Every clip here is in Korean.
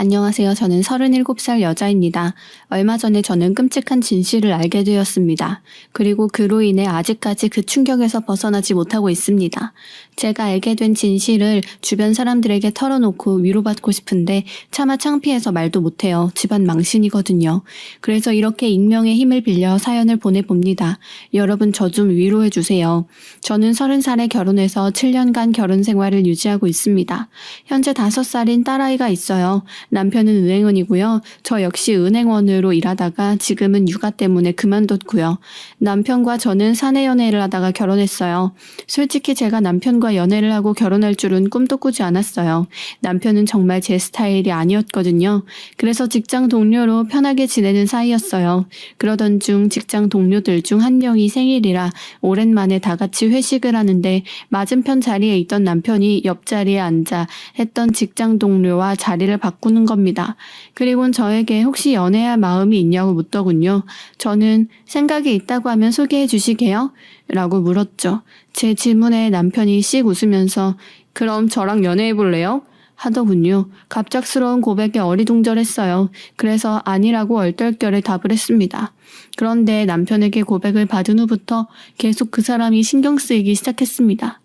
안녕하세요. 저는 37살 여자입니다. 얼마 전에 저는 끔찍한 진실을 알게 되었습니다. 그리고 그로 인해 아직까지 그 충격에서 벗어나지 못하고 있습니다. 제가 알게 된 진실을 주변 사람들에게 털어놓고 위로받고 싶은데 차마 창피해서 말도 못해요. 집안 망신이거든요. 그래서 이렇게 익명의 힘을 빌려 사연을 보내봅니다. 여러분 저 좀 위로해주세요. 저는 30살에 결혼해서 7년간 결혼 생활을 유지하고 있습니다. 현재 5살인 딸아이가 있어요. 남편은 은행원이고요. 저 역시 은행원으로 일하다가 지금은 육아 때문에 그만뒀고요. 남편과 저는 사내 연애를 하다가 결혼했어요. 솔직히 제가 남편과 연애를 하고 결혼할 줄은 꿈도 꾸지 않았어요. 남편은 정말 제 스타일이 아니었거든요. 그래서 직장 동료로 편하게 지내는 사이였어요. 그러던 중 직장 동료들 중 한 명이 생일이라 오랜만에 다 같이 회식을 하는데 맞은편 자리에 있던 남편이 옆자리에 앉아 했던 직장 동료와 자리를 바꾸는 겁니다. 그리고는 저에게 혹시 연애할 마음이 있냐고 묻더군요. 저는 생각이 있다고 하면 소개해 주시게요? 라고 물었죠. 제 질문에 남편이 씩 웃으면서 그럼 저랑 연애해 볼래요? 하더군요. 갑작스러운 고백에 어리둥절했어요. 그래서 아니라고 얼떨결에 답을 했습니다. 그런데 남편에게 고백을 받은 후부터 계속 그 사람이 신경 쓰이기 시작했습니다.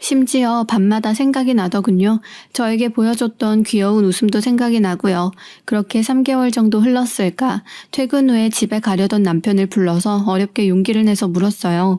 심지어 밤마다 생각이 나더군요. 저에게 보여줬던 귀여운 웃음도 생각이 나고요. 그렇게 3개월 정도 흘렀을까. 퇴근 후에 집에 가려던 남편을 불러서 어렵게 용기를 내서 물었어요.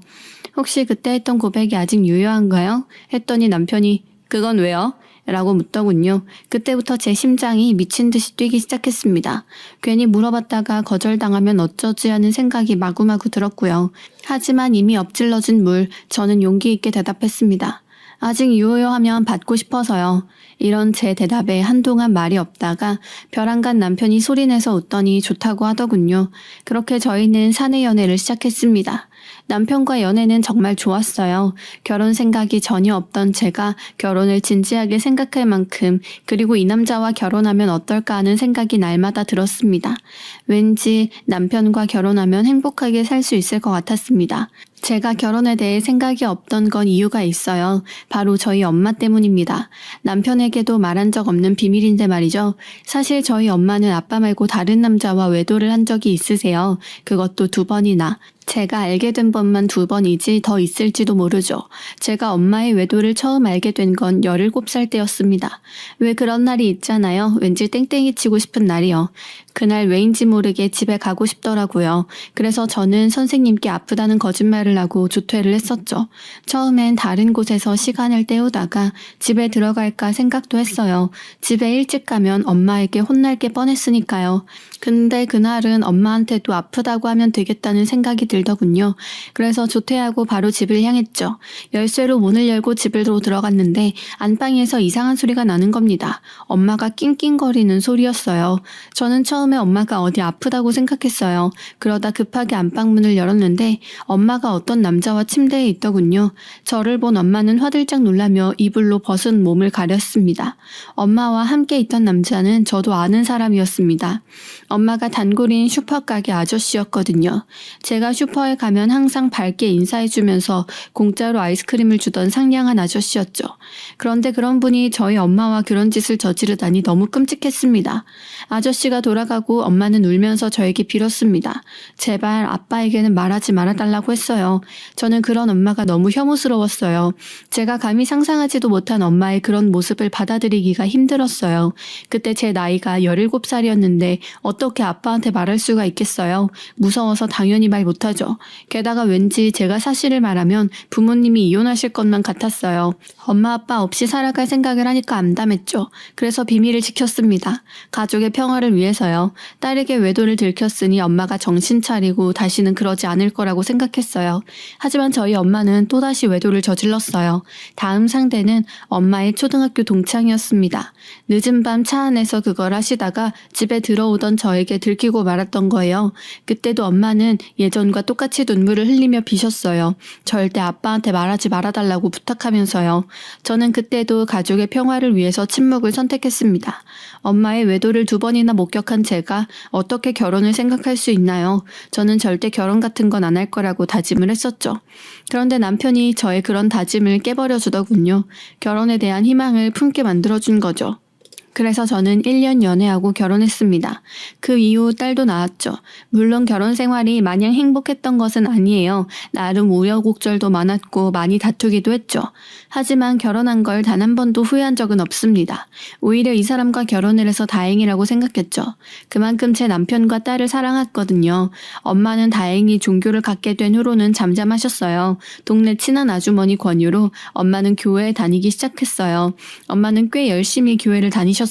혹시 그때 했던 고백이 아직 유효한가요? 했더니 남편이 그건 왜요? 라고 묻더군요. 그때부터 제 심장이 미친 듯이 뛰기 시작했습니다. 괜히 물어봤다가 거절당하면 어쩌지 하는 생각이 마구마구 들었고요. 하지만 이미 엎질러진 물, 저는 용기 있게 대답했습니다. 아직 유효하면 받고 싶어서요. 이런 제 대답에 한동안 말이 없다가 벼랑간 남편이 소리내서 웃더니 좋다고 하더군요. 그렇게 저희는 사내 연애를 시작했습니다. 남편과 연애는 정말 좋았어요. 결혼 생각이 전혀 없던 제가 결혼을 진지하게 생각할 만큼 그리고 이 남자와 결혼하면 어떨까 하는 생각이 날마다 들었습니다. 왠지 남편과 결혼하면 행복하게 살 수 있을 것 같았습니다. 제가 결혼에 대해 생각이 없던 건 이유가 있어요. 바로 저희 엄마 때문입니다. 남편에게도 말한 적 없는 비밀인데 말이죠. 사실 저희 엄마는 아빠 말고 다른 남자와 외도를 한 적이 있으세요. 그것도 2번이나. 제가 알게 된 것만 2번이지 더 있을지도 모르죠. 제가 엄마의 외도를 처음 알게 된 건 17살 때였습니다. 왜 그런 날이 있잖아요. 왠지 땡땡이 치고 싶은 날이요. 그날 왜인지 모르게 집에 가고 싶더라고요. 그래서 저는 선생님께 아프다는 거짓말을 하고 조퇴를 했었죠. 처음엔 다른 곳에서 시간을 때우다가 집에 들어갈까 생각도 했어요. 집에 일찍 가면 엄마에게 혼날 게 뻔했으니까요. 근데 그날은 엄마한테도 아프다고 하면 되겠다는 생각이 들더군요. 그래서 조퇴하고 바로 집을 향했죠. 열쇠로 문을 열고 집으로 들어갔는데 안방에서 이상한 소리가 나는 겁니다. 엄마가 낑낑거리는 소리였어요. 저는 처음에 엄마가 어디 아프다고 생각했어요. 그러다 급하게 안방문을 열었는데 엄마가 어떤 남자와 침대에 있더군요. 저를 본 엄마는 화들짝 놀라며 이불로 벗은 몸을 가렸습니다. 엄마와 함께 있던 남자는 저도 아는 사람이었습니다. 엄마가 단골인 슈퍼가게 아저씨였거든요. 제가 슈퍼에 가면 항상 밝게 인사해주면서 공짜로 아이스크림을 주던 상냥한 아저씨였죠. 그런데 그런 분이 저희 엄마와 그런 짓을 저지르다니 너무 끔찍했습니다. 아저씨가 돌아가고 엄마는 울면서 저에게 빌었습니다. 제발 아빠에게는 말하지 말아달라고 했어요. 저는 그런 엄마가 너무 혐오스러웠어요. 제가 감히 상상하지도 못한 엄마의 그런 모습을 받아들이기가 힘들었어요. 그때 제 나이가 17살이었는데 어떻게 아빠한테 말할 수가 있겠어요? 무서워서 당연히 말 못하죠. 게다가 왠지 제가 사실을 말하면 부모님이 이혼하실 것만 같았어요. 엄마 아빠 없이 살아갈 생각을 하니까 암담했죠. 그래서 비밀을 지켰습니다. 가족의 평화를 위해서요. 딸에게 외도를 들켰으니 엄마가 정신 차리고 다시는 그러지 않을 거라고 생각했어요. 하지만 저희 엄마는 또다시 외도를 저질렀어요. 다음 상대는 엄마의 초등학교 동창이었습니다. 늦은 밤 차 안에서 그걸 하시다가 집에 들어오던 저에게 들키고 말았던 거예요. 그때도 엄마는 예전과 똑같이 눈물을 흘리며 비셨어요. 절대 아빠한테 말하지 말아달라고 부탁하면서요. 저는 그때도 가족의 평화를 위해서 침묵을 선택했습니다. 엄마의 외도를 2번이나 목격한 제가 어떻게 결혼을 생각할 수 있나요? 저는 절대 결혼 같은 건 안 할 거라고 다짐을 했었죠. 그런데 남편이 저의 그런 다짐을 깨버려 주더군요. 결혼에 대한 희망을 품게 만들어준 거죠. 그래서 저는 1년 연애하고 결혼했습니다. 그 이후 딸도 낳았죠. 물론 결혼 생활이 마냥 행복했던 것은 아니에요. 나름 우여곡절도 많았고 많이 다투기도 했죠. 하지만 결혼한 걸 단 한 번도 후회한 적은 없습니다. 오히려 이 사람과 결혼을 해서 다행이라고 생각했죠. 그만큼 제 남편과 딸을 사랑했거든요. 엄마는 다행히 종교를 갖게 된 후로는 잠잠하셨어요. 동네 친한 아주머니 권유로 엄마는 교회에 다니기 시작했어요. 엄마는 꽤 열심히 교회를 다니셨어요.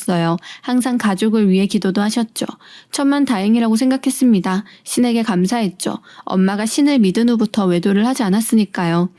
항상 가족을 위해 기도도 하셨죠. 천만 다행이라고 생각했습니다. 신에게 감사했죠. 엄마가 신을 믿은 후부터 외도를 하지 않았으니까요.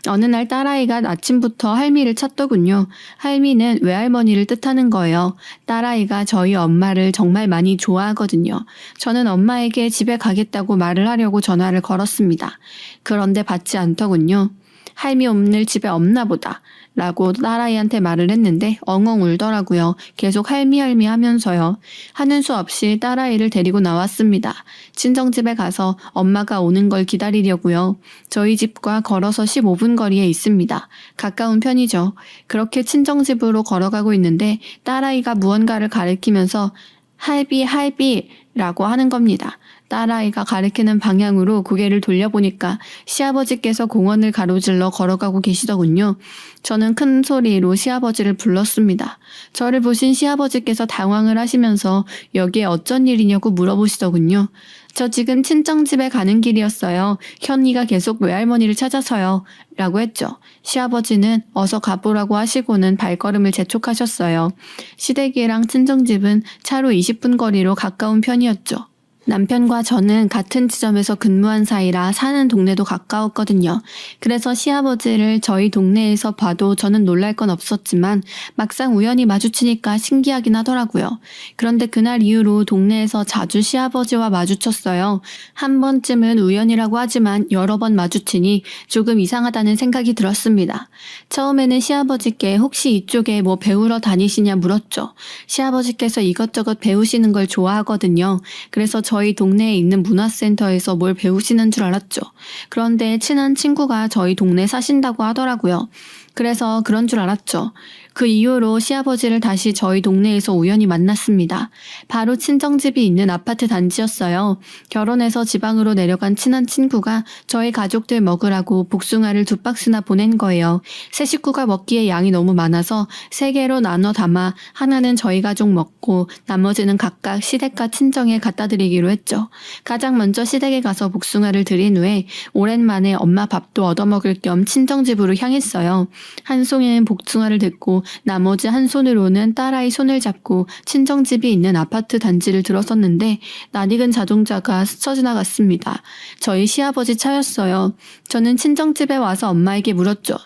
어느 날 딸아이가 아침부터 할미를 찾더군요. 할미는 외할머니를 뜻하는 거예요. 딸아이가 저희 엄마를 정말 많이 좋아하거든요. 저는 엄마에게 집에 가겠다고 말을 하려고 전화를 걸었습니다. 그런데 받지 않더군요. 할미 오늘 집에 없나 보다 라고 딸아이한테 말을 했는데 엉엉 울더라고요. 계속 할미 하면서요. 하는 수 없이 딸아이를 데리고 나왔습니다. 친정집에 가서 엄마가 오는 걸 기다리려고요. 저희 집과 걸어서 15분 거리에 있습니다. 가까운 편이죠. 그렇게 친정집으로 걸어가고 있는데 딸아이가 무언가를 가리키면서 할비 라고 하는 겁니다. 딸아이가 가리키는 방향으로 고개를 돌려보니까 시아버지께서 공원을 가로질러 걸어가고 계시더군요. 저는 큰 소리로 시아버지를 불렀습니다. 저를 보신 시아버지께서 당황을 하시면서 여기에 어쩐 일이냐고 물어보시더군요. 저 지금 친정집에 가는 길이었어요. 현이가 계속 외할머니를 찾아서요. 라고 했죠. 시아버지는 어서 가보라고 하시고는 발걸음을 재촉하셨어요. 시댁이랑 친정집은 차로 20분 거리로 가까운 편이었죠. 남편과 저는 같은 지점에서 근무한 사이라 사는 동네도 가까웠거든요. 그래서 시아버지를 저희 동네에서 봐도 저는 놀랄 건 없었지만 막상 우연히 마주치니까 신기하긴 하더라고요. 그런데 그날 이후로 동네에서 자주 시아버지와 마주쳤어요. 한 번쯤은 우연이라고 하지만 여러 번 마주치니 조금 이상하다는 생각이 들었습니다. 처음에는 시아버지께 혹시 이쪽에 뭐 배우러 다니시냐 물었죠. 시아버지께서 이것저것 배우시는 걸 좋아하거든요. 그래서 저희 동네에 있는 문화센터에서 뭘 배우시는 줄 알았죠. 그런데 친한 친구가 저희 동네에 사신다고 하더라고요. 그래서 그런 줄 알았죠. 그 이후로 시아버지를 다시 저희 동네에서 우연히 만났습니다. 바로 친정집이 있는 아파트 단지였어요. 결혼해서 지방으로 내려간 친한 친구가 저희 가족들 먹으라고 복숭아를 2박스나 보낸 거예요. 세 식구가 먹기에 양이 너무 많아서 3개로 나눠 담아 하나는 저희 가족 먹고 나머지는 각각 시댁과 친정에 갖다 드리기로 했죠. 가장 먼저 시댁에 가서 복숭아를 드린 후에 오랜만에 엄마 밥도 얻어먹을 겸 친정집으로 향했어요. 한 손에는 복숭아를 듣고 나머지 한 손으로는 딸아이 손을 잡고 친정집이 있는 아파트 단지를 들어섰는데 낯익은 자동차가 스쳐 지나갔습니다. 저희 시아버지 차였어요. 저는 친정집에 와서 엄마에게 물었죠.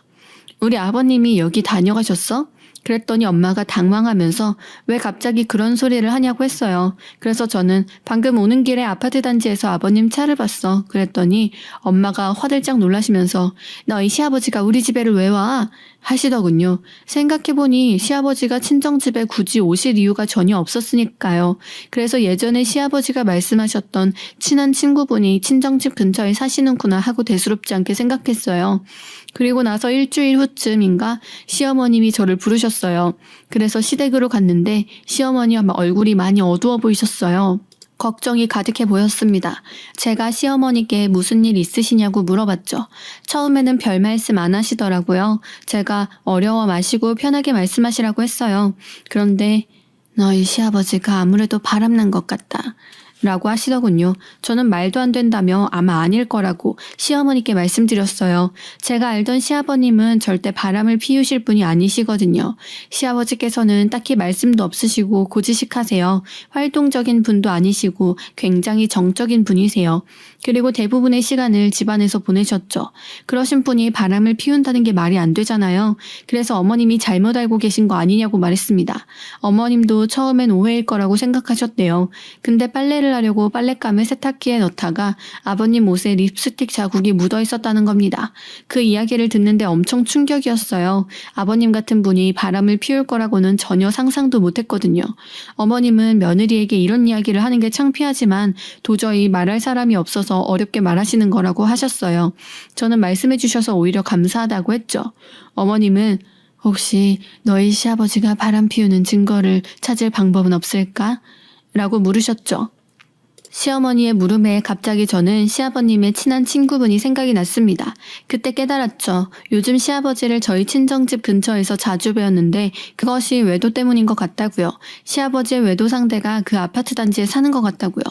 우리 아버님이 여기 다녀가셨어? 그랬더니 엄마가 당황하면서 왜 갑자기 그런 소리를 하냐고 했어요. 그래서 저는 방금 오는 길에 아파트 단지에서 아버님 차를 봤어. 그랬더니 엄마가 화들짝 놀라시면서 너희 시아버지가 우리 집에를 왜 와? 하시더군요. 생각해보니 시아버지가 친정집에 굳이 오실 이유가 전혀 없었으니까요. 그래서 예전에 시아버지가 말씀하셨던 친한 친구분이 친정집 근처에 사시는구나 하고 대수롭지 않게 생각했어요. 그리고 나서 일주일 후쯤인가 시어머님이 저를 부르셨어요. 그래서 시댁으로 갔는데 시어머니와 얼굴이 많이 어두워 보이셨어요. 걱정이 가득해 보였습니다. 제가 시어머니께 무슨 일 있으시냐고 물어봤죠. 처음에는 별 말씀 안 하시더라고요. 제가 어려워 마시고 편하게 말씀하시라고 했어요. 그런데 너희 시아버지가 아무래도 바람난 것 같다. 라고 하시더군요. 저는 말도 안 된다며 아마 아닐 거라고 시어머니께 말씀드렸어요. 제가 알던 시아버님은 절대 바람을 피우실 분이 아니시거든요. 시아버지께서는 딱히 말씀도 없으시고 고지식하세요. 활동적인 분도 아니시고 굉장히 정적인 분이세요. 그리고 대부분의 시간을 집안에서 보내셨죠. 그러신 분이 바람을 피운다는 게 말이 안 되잖아요. 그래서 어머님이 잘못 알고 계신 거 아니냐고 말했습니다. 어머님도 처음엔 오해일 거라고 생각하셨대요. 근데 빨래를 하려고 빨랫감을 세탁기에 넣다가 아버님 옷에 립스틱 자국이 묻어 있었다는 겁니다. 그 이야기를 듣는데 엄청 충격이었어요. 아버님 같은 분이 바람을 피울 거라고는 전혀 상상도 못했거든요. 어머님은 며느리에게 이런 이야기를 하는 게 창피하지만 도저히 말할 사람이 없어서 어렵게 말하시는 거라고 하셨어요. 저는 말씀해 주셔서 오히려 감사하다고 했죠. 어머님은 혹시 너희 시아버지가 바람 피우는 증거를 찾을 방법은 없을까? 라고 물으셨죠. 시어머니의 물음에 갑자기 저는 시아버님의 친한 친구분이 생각이 났습니다. 그때 깨달았죠. 요즘 시아버지를 저희 친정집 근처에서 자주 뵈었는데 그것이 외도 때문인 것 같다고요. 시아버지의 외도 상대가 그 아파트 단지에 사는 것 같다고요.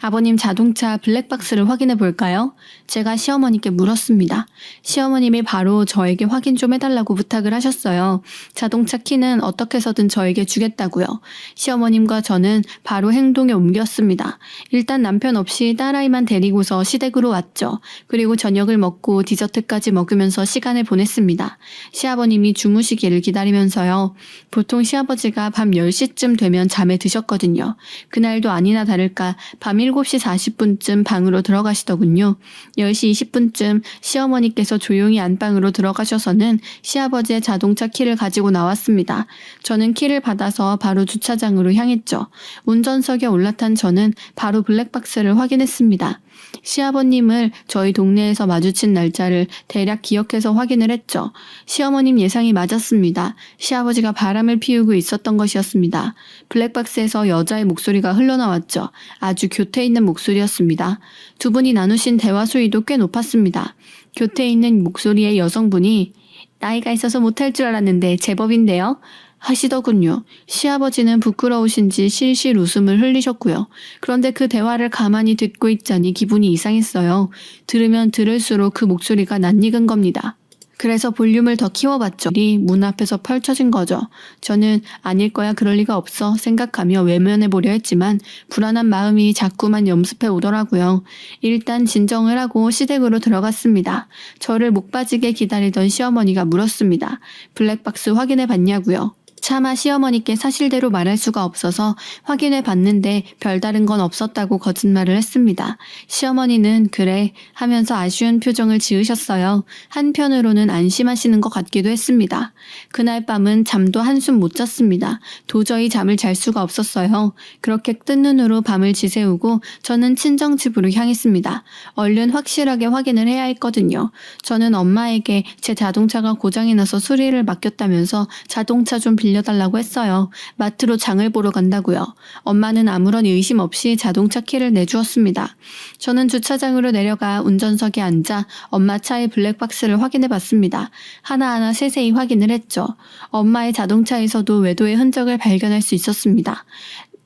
아버님 자동차 블랙박스를 확인해 볼까요? 제가 시어머니께 물었습니다. 시어머님이 바로 저에게 확인 좀 해달라고 부탁을 하셨어요. 자동차 키는 어떻게 해서든 저에게 주겠다고요. 시어머님과 저는 바로 행동에 옮겼습니다. 일단 남편 없이 딸아이만 데리고서 시댁으로 왔죠. 그리고 저녁을 먹고 디저트까지 먹으면서 시간을 보냈습니다. 시아버님이 주무시기를 기다리면서요. 보통 시아버지가 밤 10시쯤 되면 잠에 드셨거든요. 그날도 아니나 다를까 밤 7시 40분쯤 방으로 들어가시더군요. 10시 20분쯤 시어머니께서 조용히 안방으로 들어가셔서는 시아버지의 자동차 키를 가지고 나왔습니다. 저는 키를 받아서 바로 주차장으로 향했죠. 운전석에 올라탄 저는 바로 블랙박스를 확인했습니다. 시아버님을 저희 동네에서 마주친 날짜를 대략 기억해서 확인을 했죠. 시어머님 예상이 맞았습니다. 시아버지가 바람을 피우고 있었던 것이었습니다. 블랙박스에서 여자의 목소리가 흘러나왔죠. 아주 교태 있는 목소리였습니다. 두 분이 나누신 대화 수위도 꽤 높았습니다. 교태 있는 목소리의 여성분이 나이가 있어서 못할 줄 알았는데 제법인데요. 하시더군요. 시아버지는 부끄러우신지 실실 웃음을 흘리셨고요. 그런데 그 대화를 가만히 듣고 있자니 기분이 이상했어요. 들으면 들을수록 그 목소리가 낯익은 겁니다. 그래서 볼륨을 더 키워봤죠. 문 앞에서 펼쳐진 거죠. 저는 아닐 거야 그럴 리가 없어 생각하며 외면해보려 했지만 불안한 마음이 자꾸만 염습해 오더라고요. 일단 진정을 하고 시댁으로 들어갔습니다. 저를 목 빠지게 기다리던 시어머니가 물었습니다. 블랙박스 확인해 봤냐고요. 차마 시어머니께 사실대로 말할 수가 없어서 확인해 봤는데 별다른 건 없었다고 거짓말을 했습니다. 시어머니는 그래 하면서 아쉬운 표정을 지으셨어요. 한편으로는 안심하시는 것 같기도 했습니다. 그날 밤은 잠도 한숨 못 잤습니다. 도저히 잠을 잘 수가 없었어요. 그렇게 뜬 눈으로 밤을 지새우고 저는 친정집으로 향했습니다. 얼른 확실하게 확인을 해야 했거든요. 저는 엄마에게 제 자동차가 고장이 나서 수리를 맡겼다면서 자동차 좀 빌려달라고 했어요. 마트로 장을 보러 간다고요. 엄마는 아무런 의심 없이 자동차 키를 내주었습니다. 저는 주차장으로 내려가 운전석에 앉아 엄마 차의 블랙박스를 확인해 봤습니다. 하나하나 세세히 확인을 했죠. 엄마의 자동차에서도 외도의 흔적을 발견할 수 있었습니다.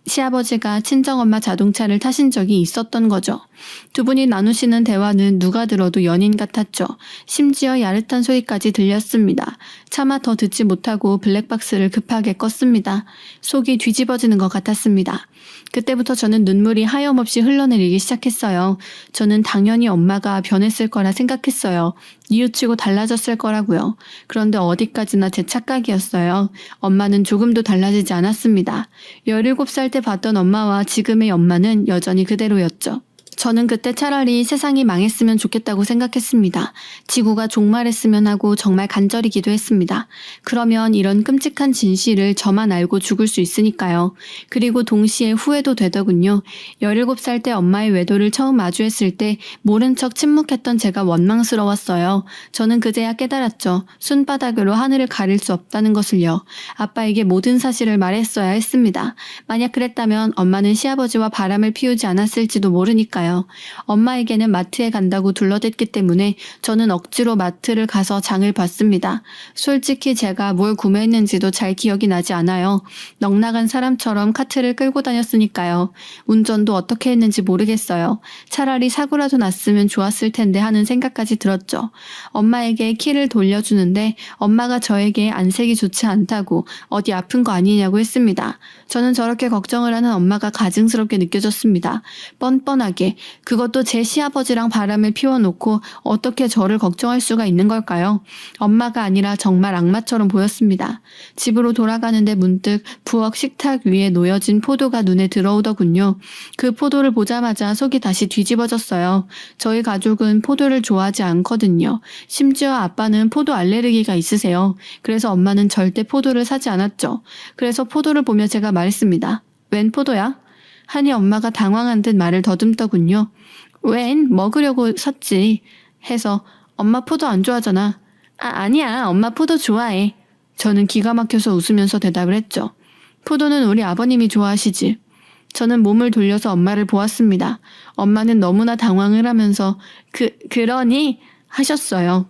시아버지가 친정엄마 자동차를 타신 적이 있었던 거죠. 두 분이 나누시는 대화는 누가 들어도 연인 같았죠. 심지어 야릇한 소리까지 들렸습니다. 차마 더 듣지 못하고 블랙박스를 급하게 껐습니다. 속이 뒤집어지는 것 같았습니다. 그때부터 저는 눈물이 하염없이 흘러내리기 시작했어요. 저는 당연히 엄마가 변했을 거라 생각했어요. 뉘우치고 달라졌을 거라고요. 그런데 어디까지나 제 착각이었어요. 엄마는 조금도 달라지지 않았습니다. 17살 때 봤던 엄마와 지금의 엄마는 여전히 그대로였죠. 저는 그때 차라리 세상이 망했으면 좋겠다고 생각했습니다. 지구가 종말했으면 하고 정말 간절히 기도했습니다. 그러면 이런 끔찍한 진실을 저만 알고 죽을 수 있으니까요. 그리고 동시에 후회도 되더군요. 17살 때 엄마의 외도를 처음 마주했을 때 모른 척 침묵했던 제가 원망스러웠어요. 저는 그제야 깨달았죠. 손바닥으로 하늘을 가릴 수 없다는 것을요. 아빠에게 모든 사실을 말했어야 했습니다. 만약 그랬다면 엄마는 시아버지와 바람을 피우지 않았을지도 모르니까요. 엄마에게는 마트에 간다고 둘러댔기 때문에 저는 억지로 마트를 가서 장을 봤습니다. 솔직히 제가 뭘 구매했는지도 잘 기억이 나지 않아요. 넉나간 사람처럼 카트를 끌고 다녔으니까요. 운전도 어떻게 했는지 모르겠어요. 차라리 사고라도 났으면 좋았을 텐데 하는 생각까지 들었죠. 엄마에게 키를 돌려주는데 엄마가 저에게 안색이 좋지 않다고 어디 아픈 거 아니냐고 했습니다. 저는 저렇게 걱정을 하는 엄마가 가증스럽게 느껴졌습니다. 뻔뻔하게 그것도 제 시아버지랑 바람을 피워놓고 어떻게 저를 걱정할 수가 있는 걸까요? 엄마가 아니라 정말 악마처럼 보였습니다. 집으로 돌아가는데 문득 부엌 식탁 위에 놓여진 포도가 눈에 들어오더군요. 그 포도를 보자마자 속이 다시 뒤집어졌어요. 저희 가족은 포도를 좋아하지 않거든요. 심지어 아빠는 포도 알레르기가 있으세요. 그래서 엄마는 절대 포도를 사지 않았죠. 그래서 포도를 보며 제가 말했습니다. 웬 포도야? 하니 엄마가 당황한 듯 말을 더듬더군요. 웬 먹으려고 샀지 해서 엄마 포도 안 좋아하잖아. 아니야 엄마 포도 좋아해. 저는 기가 막혀서 웃으면서 대답을 했죠. 포도는 우리 아버님이 좋아하시지. 저는 몸을 돌려서 엄마를 보았습니다. 엄마는 너무나 당황을 하면서 그러니? 하셨어요.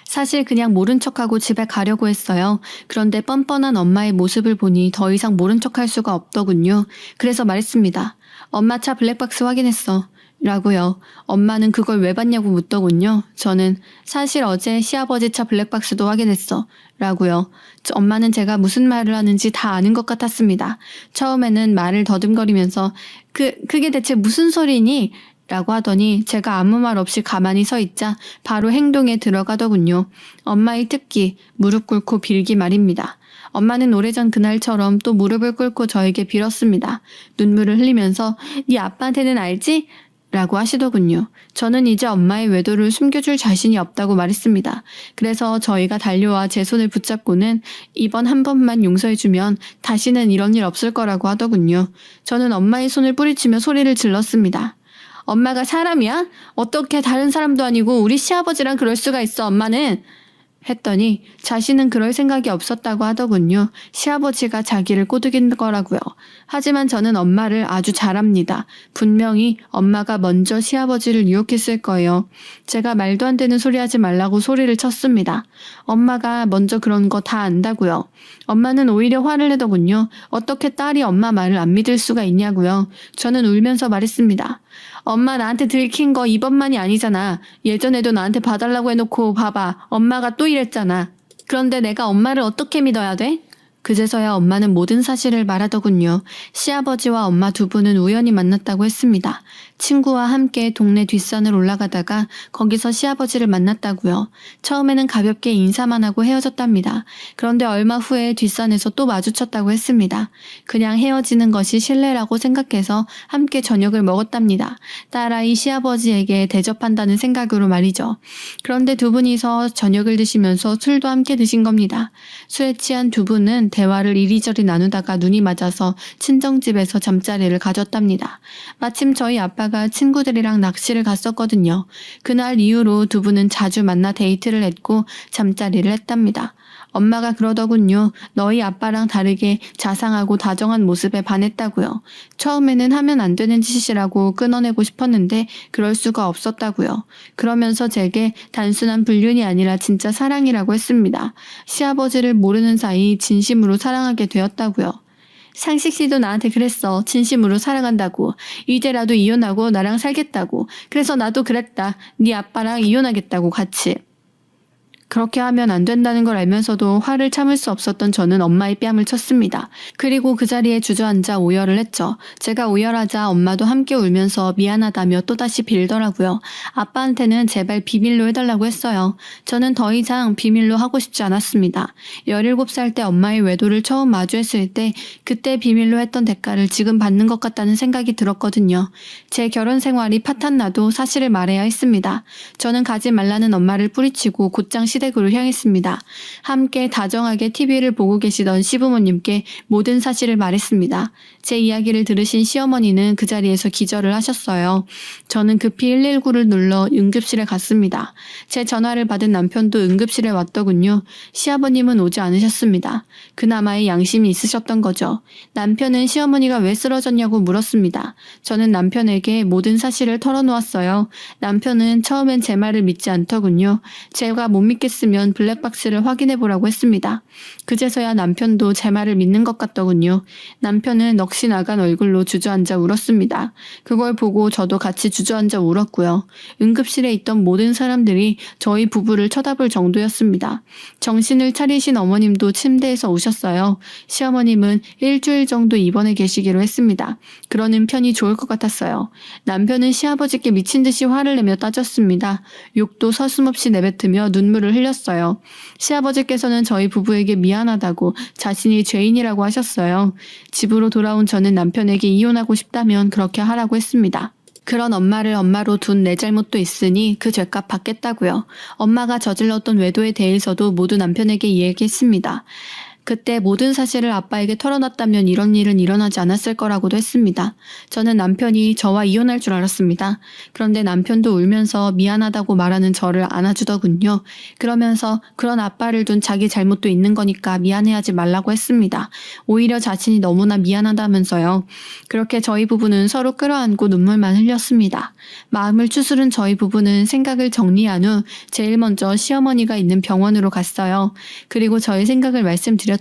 사실 그냥 모른 척하고 집에 가려고 했어요. 그런데 뻔뻔한 엄마의 모습을 보니 더 이상 모른 척할 수가 없더군요. 그래서 말했습니다. 엄마 차 블랙박스 확인했어. 라고요. 엄마는 그걸 왜 봤냐고 묻더군요. 저는 사실 어제 시아버지 차 블랙박스도 확인했어. 라고요. 엄마는 제가 무슨 말을 하는지 다 아는 것 같았습니다. 처음에는 말을 더듬거리면서 그게 대체 무슨 소리니? 라고 하더니 제가 아무 말 없이 가만히 서 있자 바로 행동에 들어가더군요. 엄마의 특기, 무릎 꿇고 빌기 말입니다. 엄마는 오래전 그날처럼 또 무릎을 꿇고 저에게 빌었습니다. 눈물을 흘리면서 네 아빠한테는 알지? 라고 하시더군요. 저는 이제 엄마의 외도를 숨겨줄 자신이 없다고 말했습니다. 그래서 저희가 달려와 제 손을 붙잡고는 이번 한 번만 용서해주면 다시는 이런 일 없을 거라고 하더군요. 저는 엄마의 손을 뿌리치며 소리를 질렀습니다. 엄마가 사람이야? 어떻게 다른 사람도 아니고 우리 시아버지랑 그럴 수가 있어 엄마는? 했더니 자신은 그럴 생각이 없었다고 하더군요. 시아버지가 자기를 꼬드긴 거라고요. 하지만 저는 엄마를 아주 잘 압니다. 분명히 엄마가 먼저 시아버지를 유혹했을 거예요. 제가 말도 안 되는 소리 하지 말라고 소리를 쳤습니다. 엄마가 먼저 그런 거 다 안다고요. 엄마는 오히려 화를 내더군요. 어떻게 딸이 엄마 말을 안 믿을 수가 있냐고요. 저는 울면서 말했습니다. 엄마 나한테 들킨 거 이번만이 아니잖아. 예전에도 나한테 봐달라고 해놓고 봐봐. 엄마가 또 이랬잖아. 그런데 내가 엄마를 어떻게 믿어야 돼? 그제서야 엄마는 모든 사실을 말하더군요. 시아버지와 엄마 두 분은 우연히 만났다고 했습니다. 친구와 함께 동네 뒷산을 올라가다가 거기서 시아버지를 만났다고요. 처음에는 가볍게 인사만 하고 헤어졌답니다. 그런데 얼마 후에 뒷산에서 또 마주쳤다고 했습니다. 그냥 헤어지는 것이 신뢰라고 생각해서 함께 저녁을 먹었답니다. 딸아이 시아버지에게 대접한다는 생각으로 말이죠. 그런데 두 분이서 저녁을 드시면서 술도 함께 드신 겁니다. 술에 취한 두 분은 대화를 이리저리 나누다가 눈이 맞아서 친정집에서 잠자리를 가졌답니다. 마침 저희 아빠가 친구들이랑 낚시를 갔었거든요. 그날 이후로 두 분은 자주 만나 데이트를 했고 잠자리를 했답니다. 엄마가 그러더군요. 너희 아빠랑 다르게 자상하고 다정한 모습에 반했다고요. 처음에는 하면 안 되는 짓이라고 끊어내고 싶었는데 그럴 수가 없었다고요. 그러면서 제게 단순한 불륜이 아니라 진짜 사랑이라고 했습니다. 시아버지를 모르는 사이 진심으로 사랑하게 되었다고요. 상식 씨도 나한테 그랬어. 진심으로 사랑한다고. 이제라도 이혼하고 나랑 살겠다고. 그래서 나도 그랬다. 네 아빠랑 이혼하겠다고 같이. 그렇게 하면 안 된다는 걸 알면서도 화를 참을 수 없었던 저는 엄마의 뺨을 쳤습니다. 그리고 그 자리에 주저앉아 오열을 했죠. 제가 오열하자 엄마도 함께 울면서 미안하다며 또다시 빌더라고요. 아빠한테는 제발 비밀로 해달라고 했어요. 저는 더 이상 비밀로 하고 싶지 않았습니다. 17살 때 엄마의 외도를 처음 마주했을 때 그때 비밀로 했던 대가를 지금 받는 것 같다는 생각이 들었거든요. 제 결혼 생활이 파탄나도 사실을 말해야 했습니다. 저는 가지 말라는 엄마를 뿌리치고 곧장 시댁으로 향했습니다. 함께 다정하게 TV를 보고 계시던 시부모님께 모든 사실을 말했습니다. 제 이야기를 들으신 시어머니는 그 자리에서 기절을 하셨어요. 저는 급히 119를 눌러 응급실에 갔습니다. 제 전화를 받은 남편도 응급실에 왔더군요. 시아버님은 오지 않으셨습니다. 그나마의 양심이 있으셨던 거죠. 남편은 시어머니가 왜 쓰러졌냐고 물었습니다. 저는 남편에게 모든 사실을 털어놓았어요. 남편은 처음엔 제 말을 믿지 않더군요. 제가 못 믿겠으면 블랙박스를 확인해보라고 했습니다. 그제서야 남편도 제 말을 믿는 것 같더군요. 남편은 넋이 나간 얼굴로 주저앉아 울었습니다. 그걸 보고 저도 같이 주저앉아 울었고요. 응급실에 있던 모든 사람들이 저희 부부를 쳐다볼 정도였습니다. 정신을 차리신 어머님도 침대에서 우셨어요. 시어머님은 일주일 정도 입원해 계시기로 했습니다. 그러는 편이 좋을 것 같았어요. 남편은 시아버지께 미친 듯이 화를 내며 따졌습니다. 욕도 서슴없이 내뱉으며 눈물을 흘렸어요. 시아버지께서는 저희 부부에게 미안하다고 자신이 죄인이라고 하셨어요. 집으로 돌아온 저는 남편에게 이혼하고 싶다면 그렇게 하라고 했습니다. 그런 엄마를 엄마로 둔 내 잘못도 있으니 그 죄값 받겠다고요. 엄마가 저질렀던 외도에 대해서도 모두 남편에게 이야기했습니다. 그때 모든 사실을 아빠에게 털어놨다면 이런 일은 일어나지 않았을 거라고도 했습니다. 저는 남편이 저와 이혼할 줄 알았습니다. 그런데 남편도 울면서 미안하다고 말하는 저를 안아주더군요. 그러면서 그런 아빠를 둔 자기 잘못도 있는 거니까 미안해하지 말라고 했습니다. 오히려 자신이 너무나 미안하다면서요. 그렇게 저희 부부는 서로 끌어안고 눈물만 흘렸습니다. 마음을 추스른 저희 부부는 생각을 정리한 후 제일 먼저 시어머니가 있는 병원으로 갔어요. 그리고 저의 생각을 말씀드렸죠.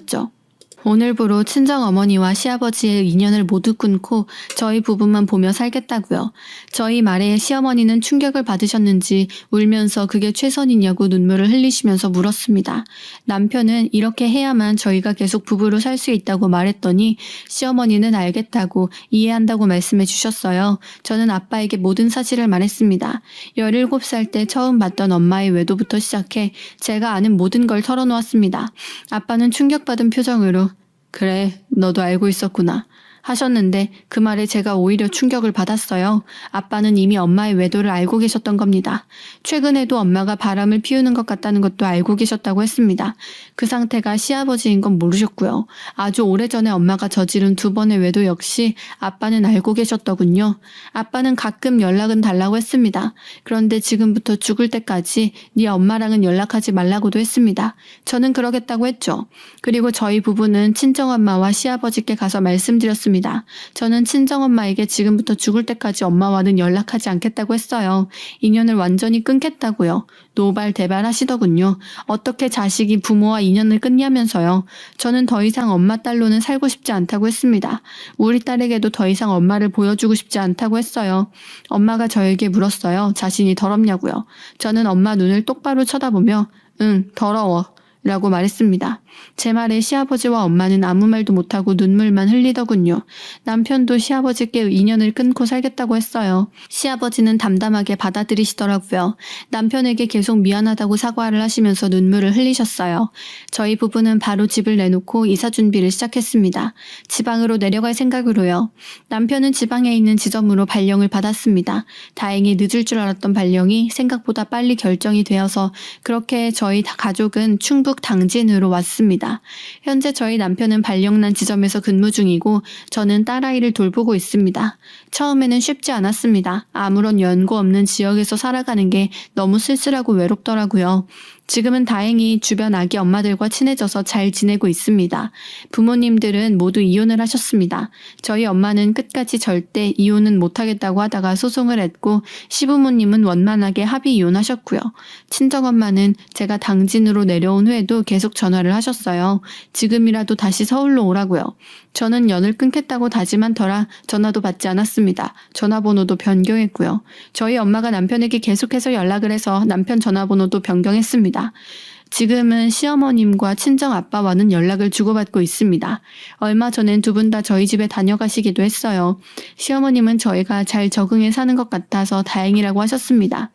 오늘부로 친정어머니와 시아버지의 인연을 모두 끊고 저희 부부만 보며 살겠다고요. 저희 말에 시어머니는 충격을 받으셨는지 울면서 그게 최선이냐고 눈물을 흘리시면서 물었습니다. 남편은 이렇게 해야만 저희가 계속 부부로 살 수 있다고 말했더니 시어머니는 알겠다고 이해한다고 말씀해 주셨어요. 저는 아빠에게 모든 사실을 말했습니다. 17살 때 처음 봤던 엄마의 외도부터 시작해 제가 아는 모든 걸 털어놓았습니다. 아빠는 충격받은 표정으로 그래, 너도 알고 있었구나 하셨는데 그 말에 제가 오히려 충격을 받았어요. 아빠는 이미 엄마의 외도를 알고 계셨던 겁니다. 최근에도 엄마가 바람을 피우는 것 같다는 것도 알고 계셨다고 했습니다. 그 상태가 시아버지인 건 모르셨고요. 아주 오래전에 엄마가 저지른 2번의 외도 역시 아빠는 알고 계셨더군요. 아빠는 가끔 연락은 달라고 했습니다. 그런데 지금부터 죽을 때까지 네 엄마랑은 연락하지 말라고도 했습니다. 저는 그러겠다고 했죠. 그리고 저희 부부는 친정엄마와 시아버지께 가서 말씀드렸습니다. 저는 친정엄마에게 지금부터 죽을 때까지 엄마와는 연락하지 않겠다고 했어요. 인연을 완전히 끊겠다고요. 노발대발 하시더군요. 어떻게 자식이 부모와 인연을 끊냐면서요. 저는 더 이상 엄마 딸로는 살고 싶지 않다고 했습니다. 우리 딸에게도 더 이상 엄마를 보여주고 싶지 않다고 했어요. 엄마가 저에게 물었어요. 자신이 더럽냐고요. 저는 엄마 눈을 똑바로 쳐다보며 응, 더러워. 라고 말했습니다. 제 말에 시아버지와 엄마는 아무 말도 못하고 눈물만 흘리더군요. 남편도 시아버지께 인연을 끊고 살겠다고 했어요. 시아버지는 담담하게 받아들이시더라고요. 남편에게 계속 미안하다고 사과를 하시면서 눈물을 흘리셨어요. 저희 부부는 바로 집을 내놓고 이사 준비를 시작했습니다. 지방으로 내려갈 생각으로요. 남편은 지방에 있는 지점으로 발령을 받았습니다. 다행히 늦을 줄 알았던 발령이 생각보다 빨리 결정이 되어서 그렇게 저희 가족은 충북 당진으로 왔습니다. 현재 저희 남편은 발령난 지점에서 근무 중이고 저는 딸아이를 돌보고 있습니다. 처음에는 쉽지 않았습니다. 아무런 연고 없는 지역에서 살아가는 게 너무 쓸쓸하고 외롭더라고요. 지금은 다행히 주변 아기 엄마들과 친해져서 잘 지내고 있습니다. 부모님들은 모두 이혼을 하셨습니다. 저희 엄마는 끝까지 절대 이혼은 못하겠다고 하다가 소송을 했고 시부모님은 원만하게 합의 이혼하셨고요. 친정엄마는 제가 당진으로 내려온 후에도 계속 전화를 하셨어요. 지금이라도 다시 서울로 오라고요. 저는 연을 끊겠다고 다짐한 터라 전화도 받지 않았습니다. 전화번호도 변경했고요. 저희 엄마가 남편에게 계속해서 연락을 해서 남편 전화번호도 변경했습니다. 지금은 시어머님과 친정아빠와는 연락을 주고받고 있습니다. 얼마 전엔 2분 다 저희 집에 다녀가시기도 했어요. 시어머님은 저희가 잘 적응해 사는 것 같아서 다행이라고 하셨습니다.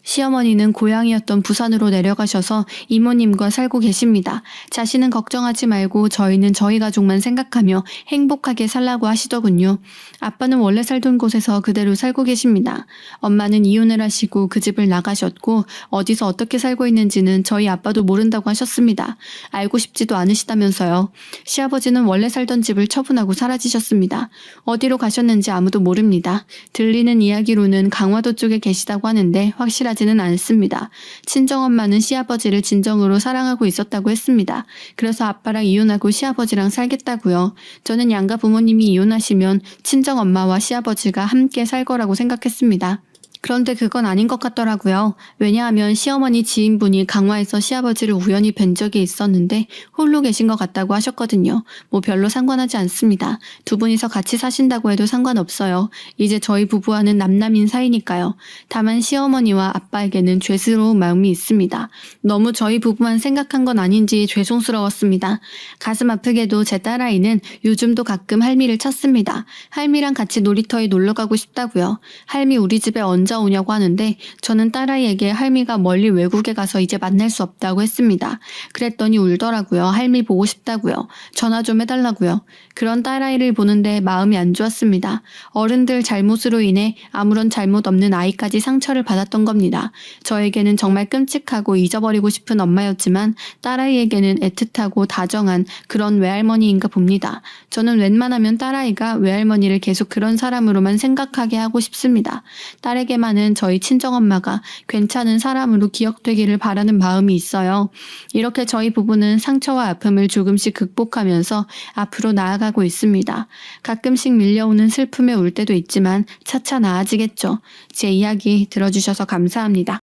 시어머니는 고향이었던 부산으로 내려가셔서 이모님과 살고 계십니다. 자신은 걱정하지 말고 저희는 저희 가족만 생각하며 행복하게 살라고 하시더군요. 아빠는 원래 살던 곳에서 그대로 살고 계십니다. 엄마는 이혼을 하시고 그 집을 나가셨고 어디서 어떻게 살고 있는지는 저희 아빠도 모른다고 하셨습니다. 알고 싶지도 않으시다면서요. 시아버지는 원래 살던 집을 처분하고 사라지셨습니다. 어디로 가셨는지 아무도 모릅니다. 들리는 이야기로는 강화도 쪽에 계시다고 하는데 확실하지는 않습니다. 친정엄마는 시아버지를 진정으로 사랑하고 있었다고 했습니다. 그래서 아빠랑 이혼하고 시아버지랑 살겠다고요. 저는 양가 부모님이 이혼하시면 친정엄마와 시아버지가 함께 살 거라고 생각했습니다. 그런데 그건 아닌 것 같더라고요. 왜냐하면 시어머니 지인분이 강화에서 시아버지를 우연히 뵌 적이 있었는데 홀로 계신 것 같다고 하셨거든요. 뭐 별로 상관하지 않습니다. 2분이서 같이 사신다고 해도 상관없어요. 이제 저희 부부와는 남남인 사이니까요. 다만 시어머니와 아빠에게는 죄스러운 마음이 있습니다. 너무 저희 부부만 생각한 건 아닌지 죄송스러웠습니다. 가슴 아프게도 제 딸아이는 요즘도 가끔 할미를 찾습니다. 할미랑 같이 놀이터에 놀러 가고 싶다고요. 할미 우리 집에 언제 혼자 오냐고 하는데 저는 딸아이에게 할미가 멀리 외국에 가서 이제 만날 수 없다고 했습니다. 그랬더니 울더라고요. 할미 보고 싶다고요. 전화 좀 해달라고요. 그런 딸아이를 보는데 마음이 안 좋았습니다. 어른들 잘못으로 인해 아무런 잘못 없는 아이까지 상처를 받았던 겁니다. 저에게는 정말 끔찍하고 잊어버리고 싶은 엄마였지만 딸아이에게는 애틋하고 다정한 그런 외할머니인가 봅니다. 저는 웬만하면 딸아이가 외할머니를 계속 그런 사람으로만 생각하게 하고 싶습니다. 딸에게만은 저희 친정엄마가 괜찮은 사람으로 기억되기를 바라는 마음이 있어요. 이렇게 저희 부부는 상처와 아픔을 조금씩 극복하면서 앞으로 나아가고 있습니다. 가끔씩 밀려오는 슬픔에 울 때도 있지만 차차 나아지겠죠. 제 이야기 들어주셔서 감사합니다.